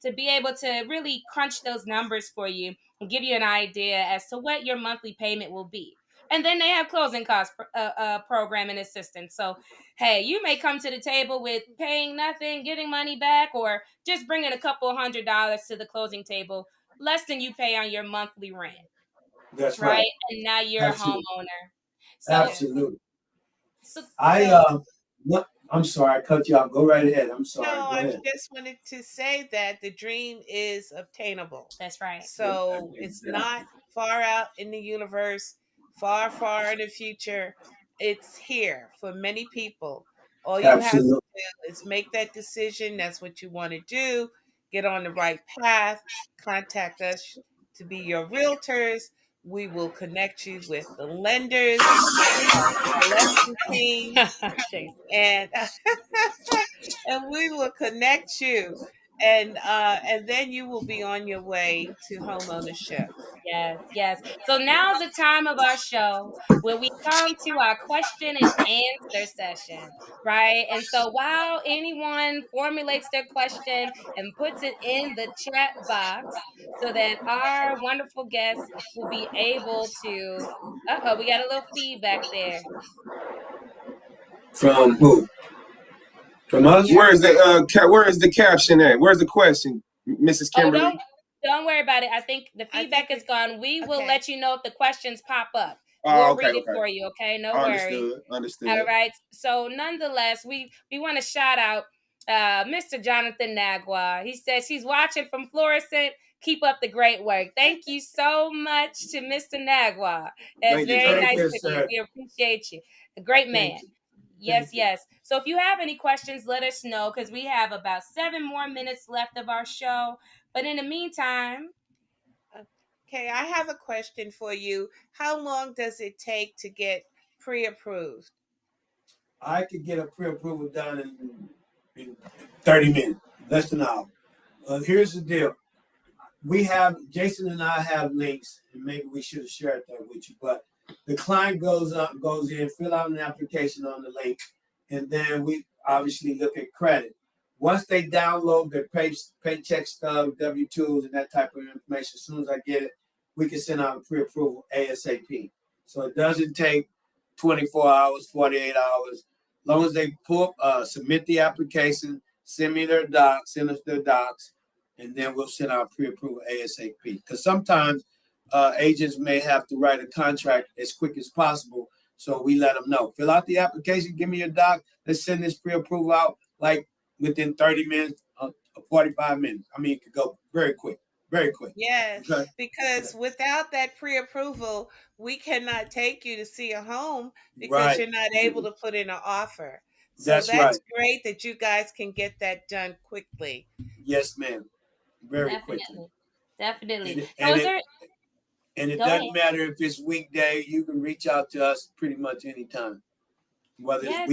to be able to really crunch those numbers for you and give you an idea as to what your monthly payment will be. And then they have closing cost program and assistance. So, hey, you may come to the table with paying nothing, getting money back, or just bringing a couple $100 to the closing table, less than you pay on your monthly rent, That's right. right? And now you're a Absolutely. homeowner. So, Yeah. Absolutely. so, I So what I'm sorry, I cut you off. Go right ahead. I'm no, sorry. Go I ahead. just wanted to say that the dream is obtainable. that's right. So it's not far out in the universe, far, far in the future. It's here for many people. All you have to Absolutely. do is make that decision. That's what you want to do. Get on the right path. Contact us to be your realtors. We will connect you with the lenders, Gillespie team, and and we will connect you, and then you will be on your way to home ownership. Yes, yes. So now's the time of our show where we come to our question and answer session, right? And so while anyone formulates their question and puts it in the chat box so that our wonderful guests will be able to. Uh-oh, we got a little feedback there. From who? From us? Your Where is the caption at? Where's the question, Mrs. Oh, Kimberly? don't worry about it. I think the I think feedback is gone. We will okay. let you know if the questions pop up. Oh, We'll okay, read it okay. for you, okay? No worries. Understood. All Understood. right. So nonetheless, we want to shout out Mr. Jonathan Nagua. He says he's watching from Florissant. Keep up the great work. Thank you so much to Mr. Nagua. That's Thank you, very Thank nice Jonathan. you, of you. sir. We appreciate you. A great man. Thank you. Yes, Thank you. yes. So if you have any questions, let us know because we have about 7 more minutes left of our show. But in the meantime, Okay, I have a question for you. How long does it take to get pre-approved? I could get a pre-approval done in 30 minutes, less than an hour. Here's the deal. Jason and I have links, and maybe we should have shared that with you. But the client goes in, fill out an application on the link, and then we obviously look at credit. Once they download their paycheck stub, W-2s, and that type of information, as soon as I get it, we can send out a pre-approval ASAP. So it doesn't take 24 hours, 48 hours. As long as they submit the application, send us their docs, and then we'll send out pre-approval ASAP. Because sometimes agents may have to write a contract as quick as possible, so we let them know. Fill out the application, give me your doc. Let's send this pre-approval out like within 30 minutes, 45 minutes. I mean, it could go very quick, very quick. Yes, Okay. because without that pre-approval, we cannot take you to see a home because Right. you're not able to put in an offer. So That's right. that's great that you guys can get that done quickly. Yes, ma'am. Very quickly. definitely, definitely. And it, So and is it there? and it Go ahead. doesn't matter if it's weekday. You can reach out to us pretty much anytime. Whether it's Yes,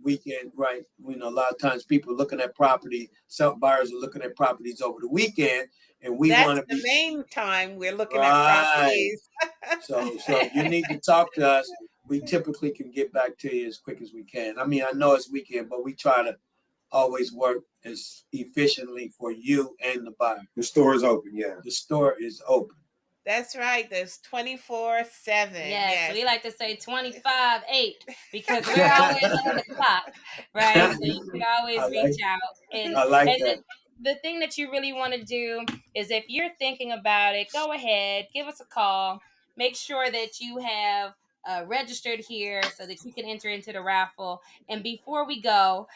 weekend, yes. right? A lot of times people looking at property, some buyers are looking at properties over the weekend, and we want That's to the be main time we're looking at right. properties. So if you need to talk to us, we typically can get back to you as quick as we can. I mean, I know it's weekend, but we try to always work as efficiently for you and the buyer. The store is open, yeah. The store is open. That's right. There's 24/7. Yes, Yes. we like to say 25/8 because we're always on the clock, right? So you can I always reach like out. And I like and that. the thing that you really want to do is if you're thinking about it, go ahead, give us a call. Make sure that you have registered here so that you can enter into the raffle. And before we go,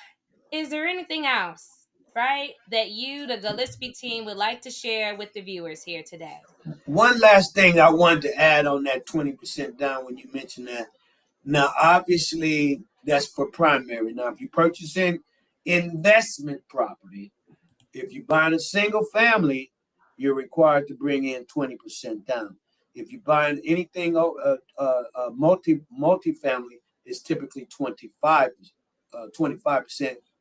is there anything else, right, that you, the Gillespie team, would like to share with the viewers here today? One last thing I wanted to add on that 20% down when you mentioned that. Now, obviously, that's for primary. Now, if you're purchasing investment property, if you're buying a single family, you're required to bring in 20% down. If you're buying anything multi-family, it's typically 25%,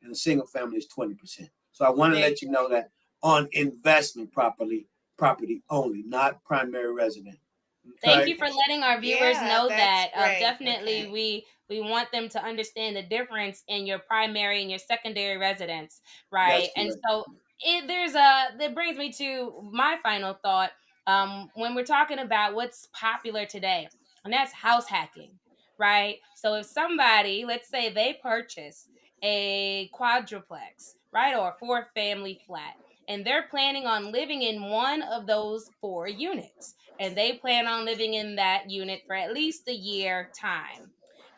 and a single family is 20%. So I want to There you let you know that on investment property only, not primary resident. Thank Okay. you for letting our viewers Yeah, know that's that. great. Definitely, Okay. we want them to understand the difference in your primary and your secondary residence, right? That's And correct. so that brings me to my final thought. When we're talking about what's popular today, and that's house hacking, right? So if somebody, let's say they purchase a quadruplex, right, or a four family flat, and they're planning on living in one of those four units, and they plan on living in that unit for at least a year time,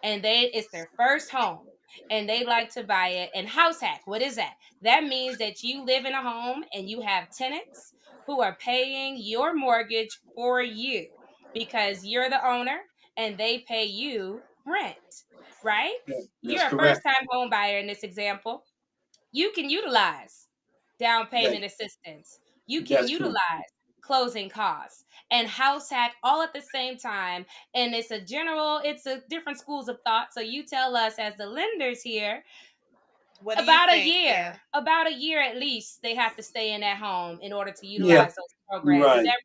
and it's their first home, and they like to buy it. And house hack, what is that? That means that you live in a home and you have tenants who are paying your mortgage for you because you're the owner, and they pay you rent, right? That's You're a first correct. time home buyer in this example. You can utilize down Yeah, payment assistance. You can that's correct. utilize closing costs and house hack all at the same time. And it's a different schools of thought. So you tell us as the lenders here, What do you think? Yeah. about a year at least, they have to stay in that home in order to Yeah, utilize those programs. Is right. that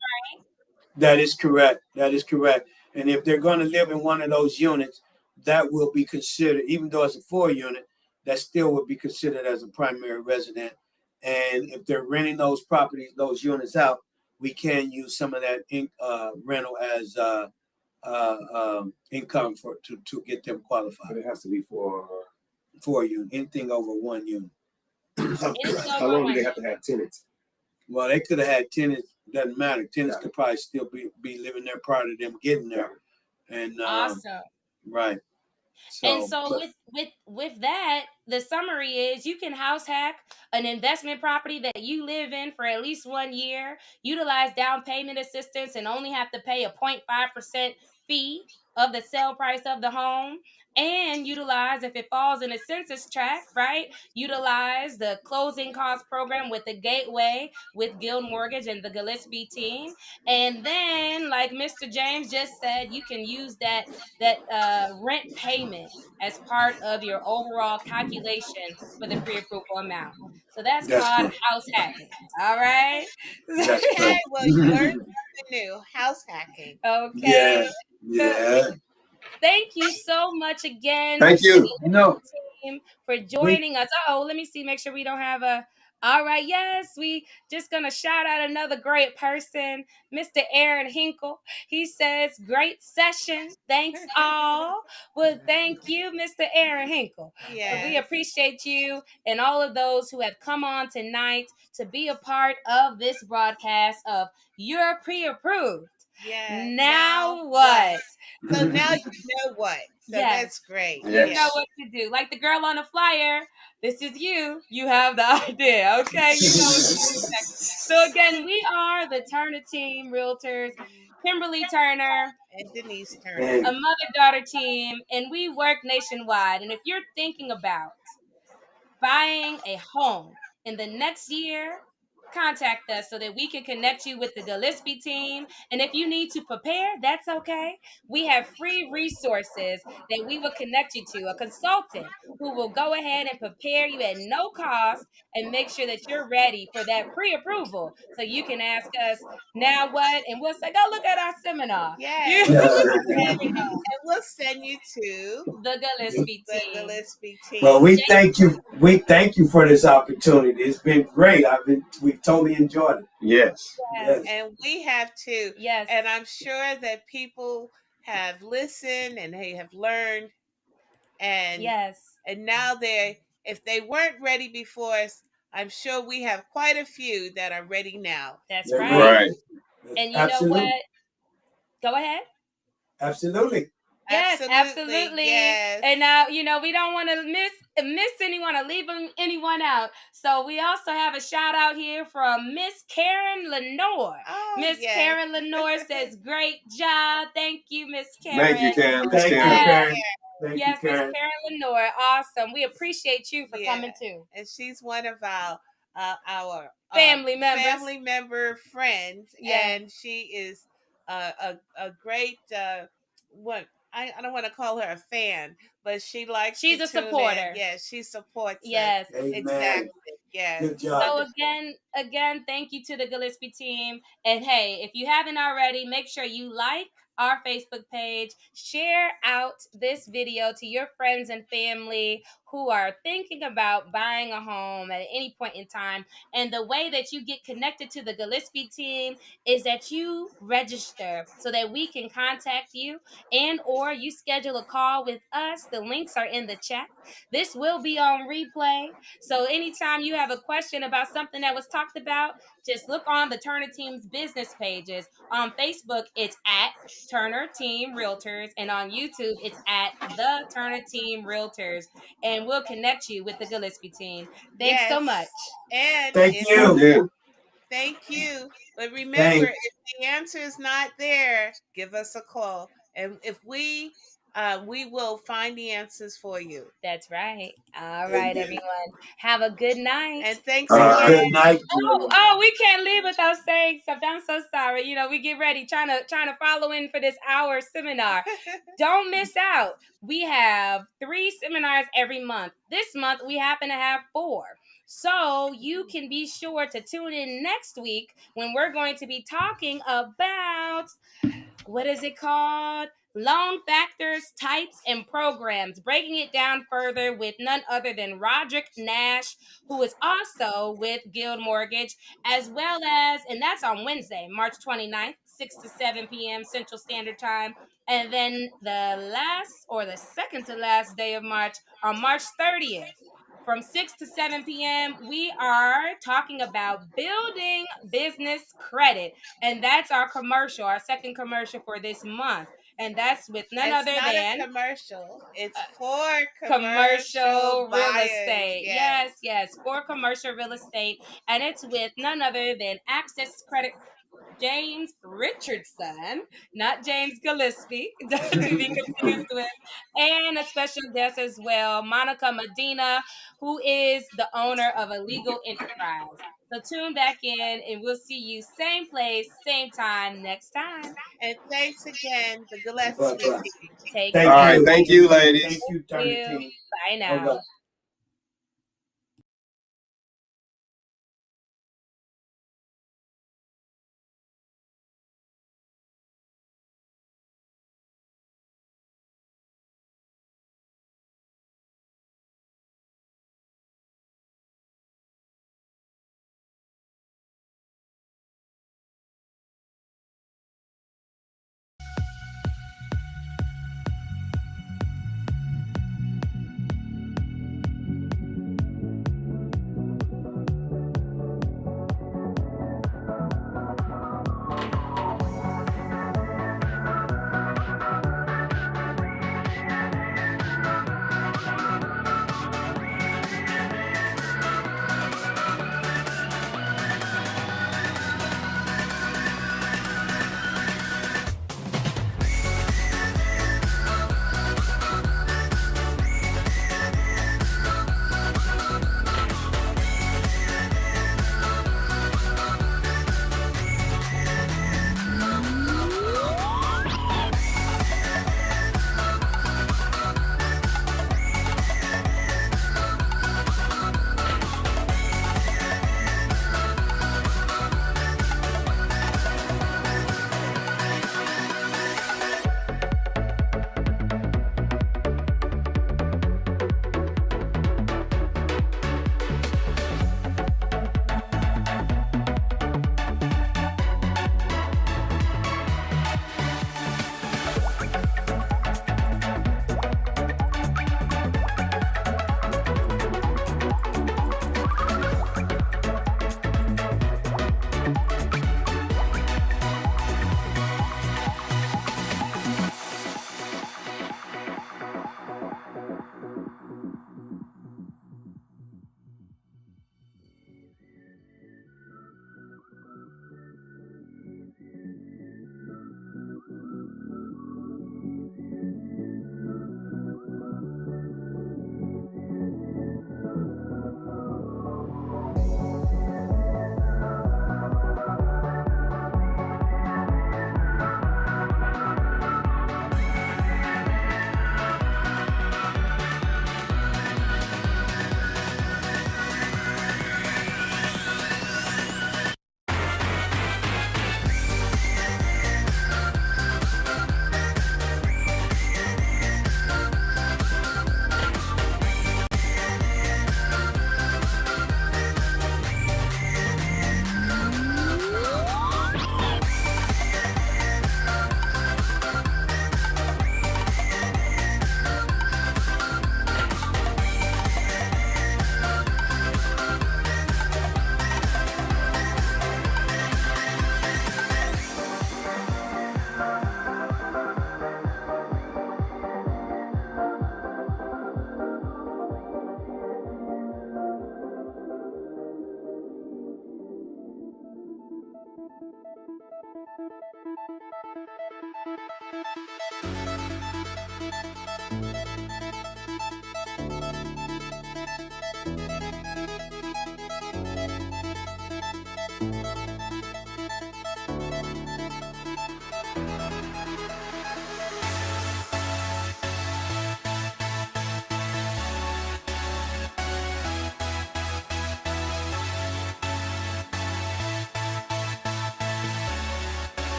That is correct. That is correct. And if they're going to live in one of those units, that will be considered, even though it's a four unit, that still would be considered as a primary resident. And if they're renting those properties, those units out, we can use some of that rental as income to get them But qualified it has to be for for you. Anything over one unit. anything how over long do one? they have to have tenants? Well, they could have had tenants. Doesn't matter. Tenants could probably still be living there prior to them getting there. And Awesome. right. And So, so but with that, the summary is you can house hack an investment property that you live in for at least 1 year, utilize down payment assistance, and only have to pay a 0.5% fee of the sale price of the home, and utilize, if it falls in a census tract, right, utilize the closing cost program with the Gateway with Guild Mortgage and the Gillespie team. And then, like Mr. James just said, you can use that rent payment as part of your overall calculation for the pre-approval amount. So that's that's called correct. house hacking. All right. That's Okay. correct. Well, you learned something new. House hacking. Okay. Yeah. Yeah. Thank you so much again, Thank the you. No, Gillespie team, for we joining us. Oh, let me see, make sure we don't have a. All right, yes, we just gonna shout out another great person, Mr. Aaron Hinkle. He says, "Great session, thanks all." Well, thank you, Mr. Aaron Hinkle. We Yes. appreciate you and all of those who have come on tonight to be a part of this broadcast of You're Pre-Approved. Yeah. Now Now what? what? So now you know what. So Yes, that's great. you know Yeah. Yes. what to do. Like the girl on the flyer, this is you. You have the idea, okay? You know what to do next. So again, we are the Turner Team Realtors, Kimberly Turner, And Denise Turner. and a mother-daughter team, and we work nationwide. And if you're thinking about buying a home in the next year, contact us so that we can connect you with the Gillespie team. And if you need to prepare, that's okay. We have free resources that we will connect you to, a consultant who will go ahead and prepare you at no cost and make sure that you're ready for that pre-approval. So you can ask us, now what? And we'll say, go look at our seminar. Yes. You, And we'll send you to the Gillespie the team. Gillespie Well, team. we thank you. We thank you for this opportunity. It's been great. We've totally enjoyed it. Yes. Yes. And we have too. Yes. And I'm sure that people have listened and they have learned. And Yes. and now if they weren't ready before us, I'm sure we have quite a few that are ready now. That's They're right. Right. And you know Absolutely. what? Go ahead. Absolutely. Yes, Absolutely. absolutely. Yes. And now, we don't want to miss anyone or leave anyone out. So we also have a shout out here from Miss Karen Lenore. Oh, Miss yes. Karen Lenore says, "Great job. Thank you, Miss Karen." Thank you, Karen. Miss Thank you, Karen. Karen. Thank you, Yes, Miss Karen. Karen Lenore. Awesome. We appreciate you for Yeah. coming too. And she's one of our Family members. family member friends. Yes. And she is a great what I don't want to call her a fan, but she likes She's to a tune supporter. in. Yes, she supports Yes. us. Amen. Exactly. Yes. Good job. So again, thank you to the Gillespie team. And hey, if you haven't already, make sure you like our Facebook page, share out this video to your friends and family who are thinking about buying a home at any point in time. And the way that you get connected to the Gillespie team is that you register so that we can contact you, and or you schedule a call with us. The links are in the chat. This will be on replay. So anytime you have a question about something that was talked about, just look on the Turner Team's business pages. On Facebook, it's at Turner Team Realtors, and on YouTube, it's at the Turner Team Realtors, and we'll connect you with the Gillespie team. Thanks so much. And Thank you. thank you. But remember, Thanks. if the answer is not there, give us a call, and if we will find the answers for you. That's right. All right, everyone. Have a good night. And thanks All again. Good night. Oh, we can't leave without saying something. I'm so sorry. We get ready, trying to follow in for this hour seminar. Don't miss out. We have 3 seminars every month. This month we happen to have 4. So you can be sure to tune in next week when we're going to be talking about, what is it called? Loan factors, types, and programs, breaking it down further with none other than Roderick Nash, who is also with Guild Mortgage, as well as, and that's on Wednesday, March 29th, 6 to 7 p.m. Central Standard Time. And then the last or the second to last day of March, on March 30th, from 6 to 7 p.m., we are talking about building business credit. And that's our commercial, our second commercial for this month. And that's with none other not than a commercial. It's for commercial real buyers. estate. Yes, for commercial real estate. And it's with none other than Access Credit James Richardson, not James Gillespie, to be confused with, and a special guest as well, Monica Medina, who is the owner of a legal enterprise. So tune back in, and we'll see you same place, same time next time. And thanks again, the Gillespie team. Take Thank care. All right. you. Thank you, ladies. Thank you, Turner team. Bye now. Okay.